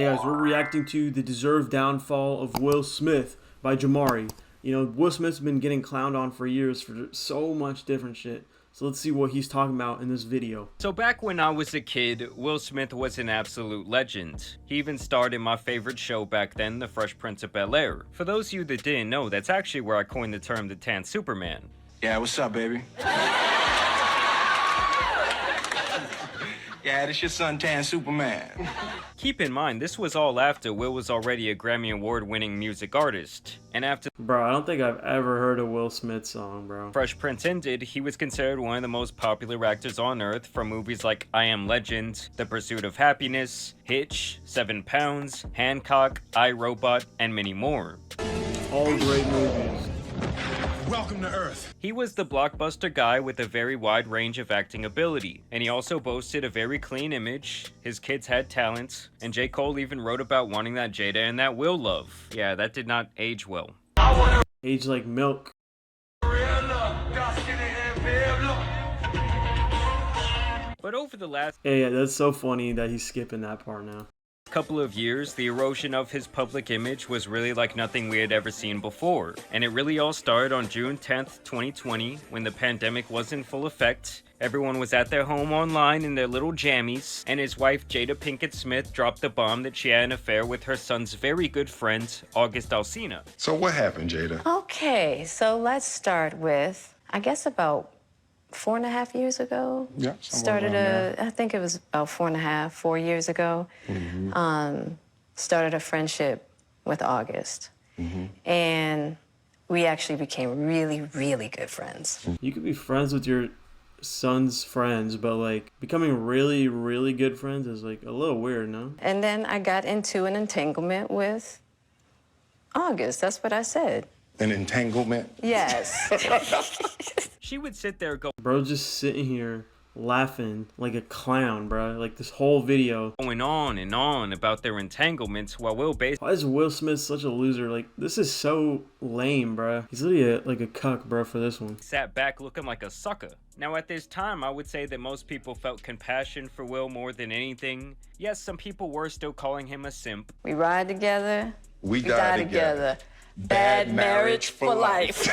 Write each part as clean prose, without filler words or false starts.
Hey guys, we're reacting to The Deserved Downfall of Will Smith by Jamari. You know, Will Smith's been getting clowned on for years for so much different shit. So let's see what he's talking about in this video. So back when I was a kid, Will Smith was an absolute legend. He even starred in my favorite show back then, The Fresh Prince of Bel-Air. For those of you that didn't know, that's actually where I coined the term the tan Superman. Yeah, what's up, baby? Yeah, this your son, Tan Superman. Keep in mind, this was all after Will was already a Grammy Award-winning music artist. And after Bro, I don't think I've ever heard a Will Smith song, bro. Fresh Prince ended, he was considered one of the most popular actors on earth from movies like I Am Legend, The Pursuit of Happiness, Hitch, 7 Pounds, Hancock, I, Robot, and many more. All great movies. Welcome to Earth. He was the blockbuster guy with a very wide range of acting ability, and he also boasted a very clean image, his kids had talent, and J. Cole even wrote about wanting that Jada and that Will love. Yeah, that did not age well. Age like milk. But over the last Yeah, that's so funny that he's skipping that part now. couple of years, the erosion of his public image was really like nothing we had ever seen before. And it really all started on June 10th, 2020, when the pandemic was in full effect. Everyone was at their home online in their little jammies, and his wife Jada Pinkett Smith dropped the bomb that she had an affair with her son's very good friend, August Alsina. So what happened, Jada? Okay, so let's start with, I guess about 4.5 years ago. Yeah, I think it was about 4 years ago. Started a friendship with August. And we actually became really, really good friends. You could be friends with your son's friends, but like becoming really, really good friends is like a little weird, no? And then I got into an entanglement with August. That's what I said. An entanglement? Yes. She would sit there Bro, just sitting here laughing like a clown, bro. Like this whole video. going on and on about their entanglements while Will basically Why is Will Smith such a loser? Like, this is so lame, bro. He's literally like a cuck, bro, for this one. sat back looking like a sucker. Now at this time, I would say that most people felt compassion for Will more than anything. Yes, some people were still calling him a simp. We ride together. We die together. Bad marriage for life.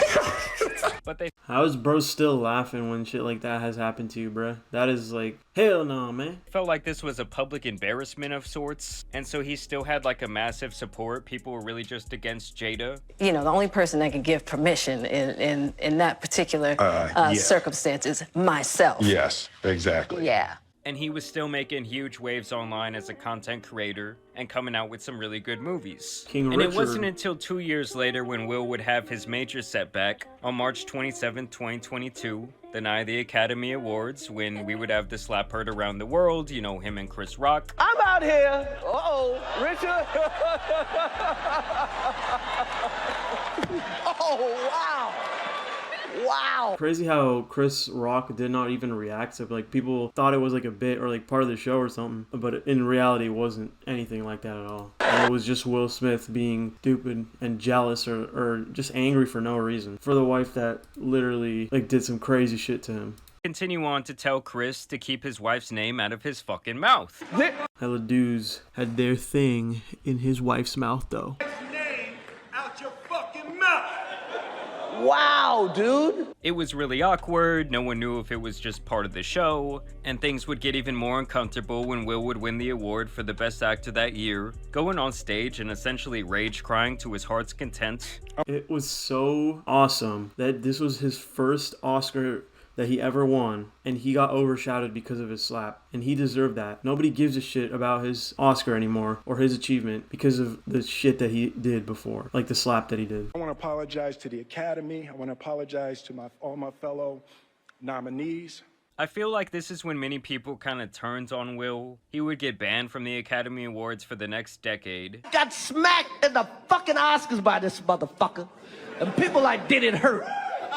But they How is bro still laughing when shit like that has happened to you, bro? That is like, hell no, man. felt like this was a public embarrassment of sorts, and so he still had like a massive support. People were really just against Jada. You know, the only person that can give permission in that particular Yeah. circumstance is myself. Yes, exactly. Yeah. And he was still making huge waves online as a content creator and coming out with some really good movies. King and Richard. it wasn't until 2 years later when Will would have his major setback on March 27, 2022, the night of the Academy Awards, when we would have the slap heard around the world, you know, him and Chris Rock. I'm out here. Uh-oh, Richard. Oh, wow. Wow. Crazy how Chris Rock did not even react to it. Like, people thought it was like a bit or like part of the show or something, but in reality it wasn't anything like that at all. And it was just Will Smith being stupid and jealous or just angry for no reason for the wife that literally like did some crazy shit to him. Continue on to tell Chris to keep his wife's name out of his fucking mouth. Hella dudes had their thing in his wife's mouth though. Wow, dude. It was really awkward, no one knew if it was just part of the show, and things would get even more uncomfortable when Will would win the award for the best actor that year, going on stage and essentially rage crying to his heart's content. It was so awesome that this was his first Oscar that he ever won, and he got overshadowed because of his slap, and he deserved that. Nobody gives a shit about his Oscar anymore or his achievement because of the shit that he did before, like the slap that he did. I want to apologize to the Academy. I want to apologize to all my fellow nominees. I feel like this is when many people kind of turned on Will. He would get banned from the Academy Awards for the next decade. Got smacked in the fucking Oscars by this motherfucker. And people like, did it hurt?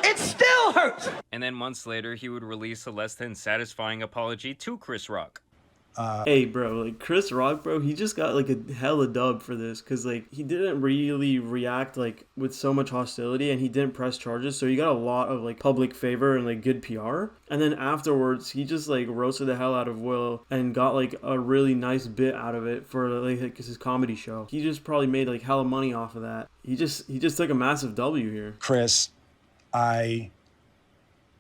It still hurts. And then months later, he would release a less than satisfying apology to Chris Rock. Hey, bro, like Chris Rock, bro, he just got like a hella dub for this because like he didn't really react like with so much hostility and he didn't press charges, so he got a lot of like public favor and like good PR. And then afterwards, he just like roasted the hell out of Will and got like a really nice bit out of it for like his comedy show. He just probably made like hella money off of that. He just took a massive W here. Chris, I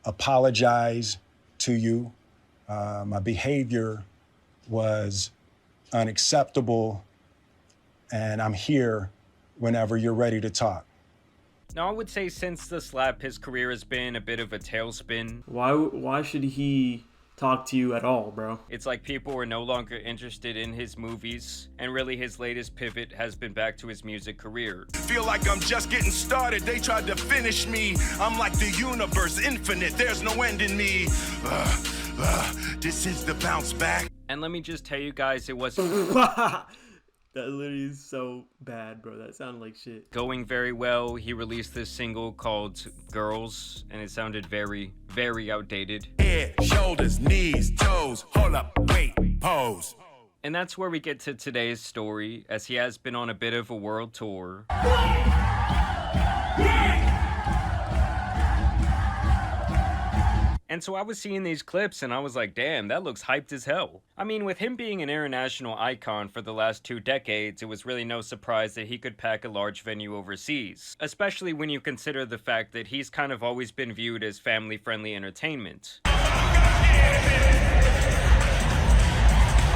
apologize to you. My behavior was unacceptable, and I'm here whenever you're ready to talk. Now, I would say since the slap, his career has been a bit of a tailspin. Why should he talk to you at all, bro? It's like people were no longer interested in his movies, and really his latest pivot has been back to his music career. Feel like I'm just getting started. They tried to finish me. I'm like the universe, infinite. There's no end in me. This is the bounce back. And let me just tell you guys, it was That literally is so bad, bro. That sounded like shit. going very well. He released this single called Girls, and it sounded very, very outdated. Head, shoulders, knees, toes. Hold up, wait, pose. And that's where we get to today's story, as he has been on a bit of a world tour. And so I was seeing these clips and I was like, damn, that looks hyped as hell. I mean, with him being an international icon for the last 2 decades, it was really no surprise that he could pack a large venue overseas. Especially when you consider the fact that he's kind of always been viewed as family-friendly entertainment.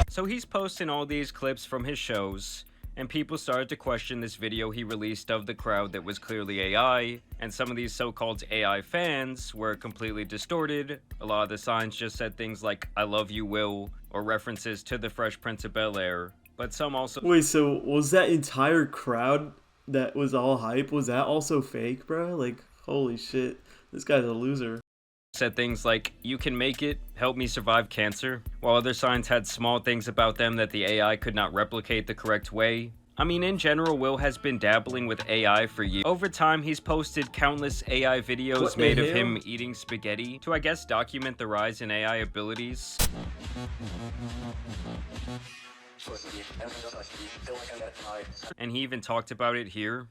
So he's posting all these clips from his shows, and people started to question this video he released of the crowd that was clearly AI, and some of these so-called AI fans were completely distorted. A lot of the signs just said things like, "I love you, Will," or references to the Fresh Prince of Bel-Air, but some also— Wait, so was that entire crowd that was all hype, was that also fake, bro? Like, holy shit, this guy's a loser. said things like, "You can make it, help me survive cancer," while other signs had small things about them that the AI could not replicate the correct way. I mean, in general, Will has been dabbling with AI for years. Over time, he's posted countless AI videos made of him eating spaghetti to, I guess, document the rise in AI abilities. And he even talked about it here.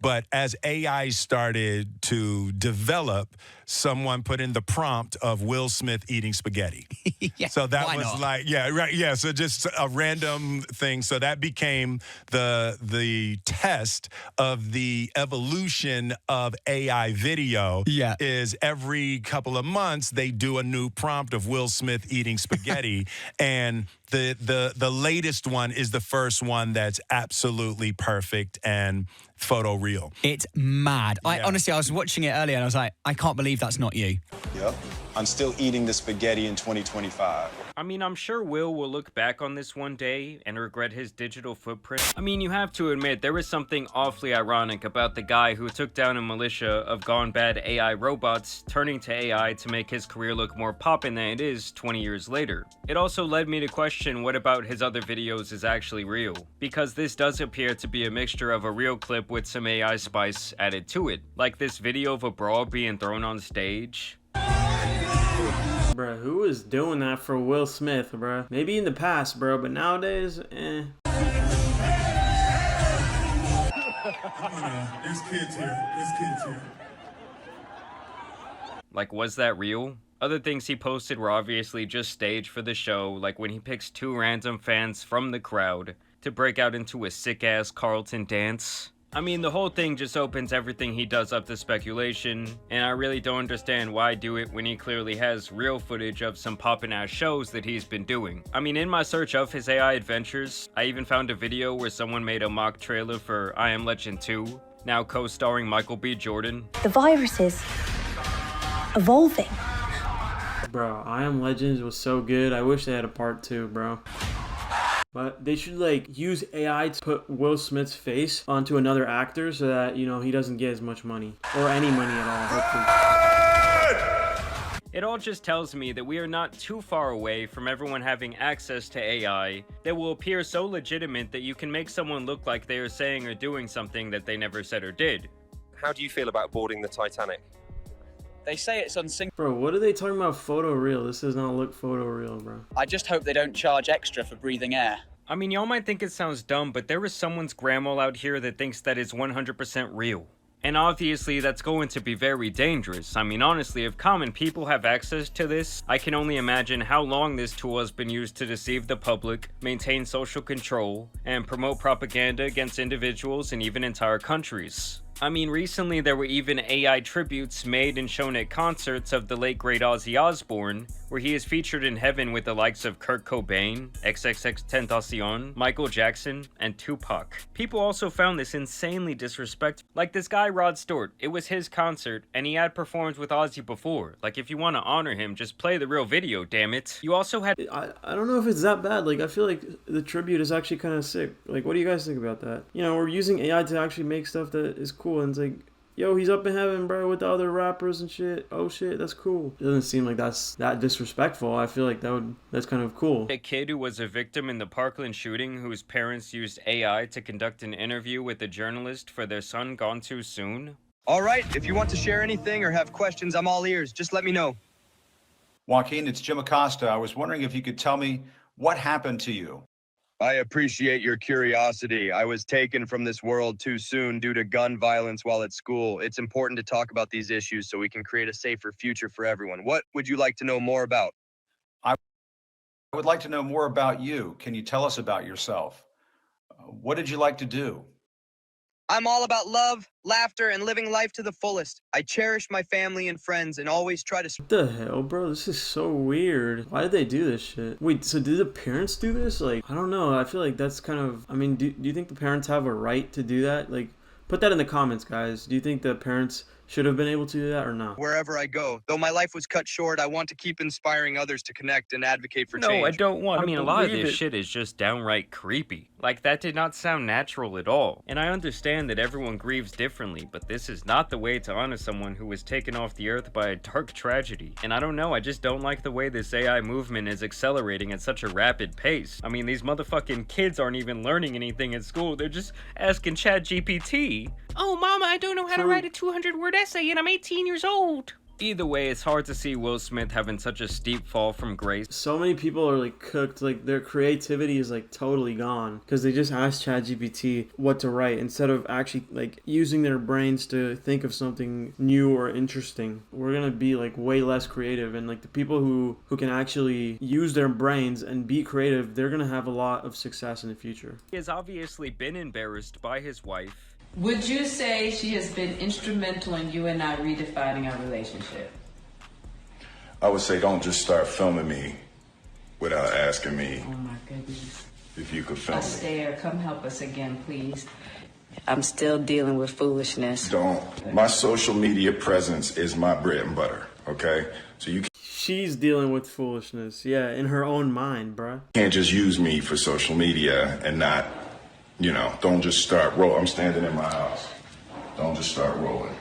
But as AI started to develop, someone put in the prompt of Will Smith eating spaghetti. Yeah, so that was not? like, yeah, right, yeah. So just a random thing. So that became the test of the evolution of AI video. Yeah. Is every couple of months they do a new prompt of Will Smith eating spaghetti, and the latest one is the first one that's absolutely perfect and photo real. It's mad. I honestly, I was watching it earlier and I was like, I can't believe that's not you. Yep. I'm still eating the spaghetti in 2025. I mean, I'm sure Will look back on this one day and regret his digital footprint. I mean, you have to admit, there is something awfully ironic about the guy who took down a militia of gone bad AI robots, turning to AI to make his career look more poppin' than it is 20 years later. It also led me to question what about his other videos is actually real, because this does appear to be a mixture of a real clip with some AI spice added to it, like this video of a brawl being thrown on stage. Bro, who is doing that for Will Smith, bro? Maybe in the past, bro, but nowadays, eh. There's kids here. Like, was that real? Other things he posted were obviously just staged for the show, like when he picks 2 random fans from the crowd to break out into a sick-ass Carlton dance. I mean, the whole thing just opens everything he does up to speculation, and I really don't understand why do it when he clearly has real footage of some poppin'-ass shows that he's been doing. I mean, in my search of his AI adventures, I even found a video where someone made a mock trailer for I Am Legend 2, now co-starring Michael B. Jordan. The virus is evolving. Bro, I Am Legends was so good. I wish they had a part 2, bro. But they should, like, use AI to put Will Smith's face onto another actor so that, you know, he doesn't get as much money. Or any money at all, hopefully. It all just tells me that we are not too far away from everyone having access to AI that will appear so legitimate that you can make someone look like they are saying or doing something that they never said or did. How do you feel about boarding the Titanic? They say it's unsynced. Bro, what are they talking about photoreal? This does not look photoreal, bro. I just hope they don't charge extra for breathing air. I mean, y'all might think it sounds dumb, but there is someone's grandma out here that thinks that is 100% real. And obviously, that's going to be very dangerous. I mean, honestly, if common people have access to this, I can only imagine how long this tool has been used to deceive the public, maintain social control, and promote propaganda against individuals and even entire countries. I mean, recently there were even AI tributes made and shown at concerts of the late great Ozzy Osbourne, where he is featured in heaven with the likes of Kurt Cobain, XXXTentacion, Michael Jackson, and Tupac. People also found this insanely disrespectful. Like this guy Rod Stewart, it was his concert, and he had performed with Ozzy before. Like, if you want to honor him, just play the real video, damn it. You also had... I don't know if it's that bad. Like, I feel like the tribute is actually kind of sick. Like, what do you guys think about that? You know, we're using AI to actually make stuff that is cool, and it's like, yo, he's up in heaven, bro, with the other rappers and shit. Oh shit, that's cool. It doesn't seem like that's that disrespectful. I feel like that's kind of cool. A kid who was a victim in the Parkland shooting, whose parents used AI to conduct an interview with a journalist for their son gone too soon. All right, if you want to share anything or have questions, I'm all ears. Just let me know. Joaquin, it's Jim Acosta. I was wondering if you could tell me what happened to you. I appreciate your curiosity. I was taken from this world too soon due to gun violence while at school. It's important to talk about these issues so we can create a safer future for everyone. What would you like to know more about? I would like to know more about you. Can you tell us about yourself? What did you like to do? I'm all about love, laughter, and living life to the fullest. I cherish my family and friends and always try to... What the hell, bro? This is so weird. Why did they do this shit? Wait, so did the parents do this? Like, I don't know. I feel like that's kind of... I mean, do you think the parents have a right to do that? Like, put that in the comments, guys. Do you think the parents should have been able to do that or not? Wherever I go. Though my life was cut short, I want to keep inspiring others to connect and advocate for change. No, I don't want to. I mean, a lot of this shit is just downright creepy. Like, that did not sound natural at all. And I understand that everyone grieves differently, but this is not the way to honor someone who was taken off the earth by a dark tragedy. And I don't know, I just don't like the way this AI movement is accelerating at such a rapid pace. I mean, these motherfucking kids aren't even learning anything at school. They're just asking ChatGPT, "Oh, mama, I don't know how to write a 200-word essay and I'm 18 years old." Either way, it's hard to see Will Smith having such a steep fall from grace. So many people are like cooked, like their creativity is like totally gone because they just asked ChatGPT what to write instead of actually like using their brains to think of something new or interesting. We're gonna be like way less creative, and like the people who can actually use their brains and be creative, they're gonna have a lot of success in the future. He has obviously been embarrassed by his wife. Would you say she has been instrumental in you and I redefining our relationship? I would say don't just start filming me without asking me Oh my goodness. if you could film me. Astaire, come help us again, please. I'm still dealing with foolishness. Don't. My social media presence is my bread and butter, okay? So you She's dealing with foolishness, yeah, in her own mind, bruh. can't just use me for social media and not, you know, don't just start rolling. I'm standing in my house. Don't just start rolling.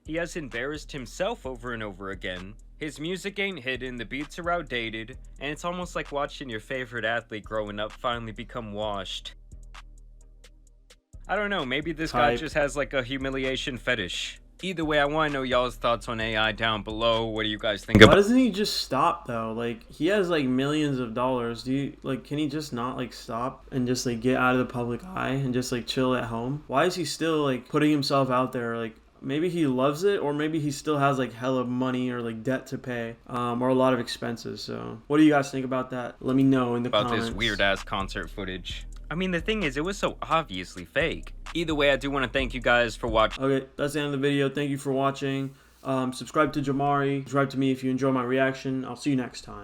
He has embarrassed himself over and over again. His music ain't hidden, the beats are outdated, and it's almost like watching your favorite athlete growing up finally become washed. I don't know, maybe this guy just has like a humiliation fetish. Either way, I want to know y'all's thoughts on AI down below. What do you guys think about? Why doesn't he just stop though? Like, he has like millions of dollars. Can he just not like stop and just like get out of the public eye and just like chill at home? Why is he still like putting himself out there? Like, maybe he loves it, or maybe he still has like hella money or like debt to pay, or a lot of expenses. So what do you guys think about that? Let me know in the comments. About this weird ass concert footage. I mean, the thing is, it was so obviously fake. Either way, I do want to thank you guys for watching. Okay, that's the end of the video. Thank you for watching. Subscribe to Jamari. Subscribe to me if you enjoy my reaction. I'll see you next time.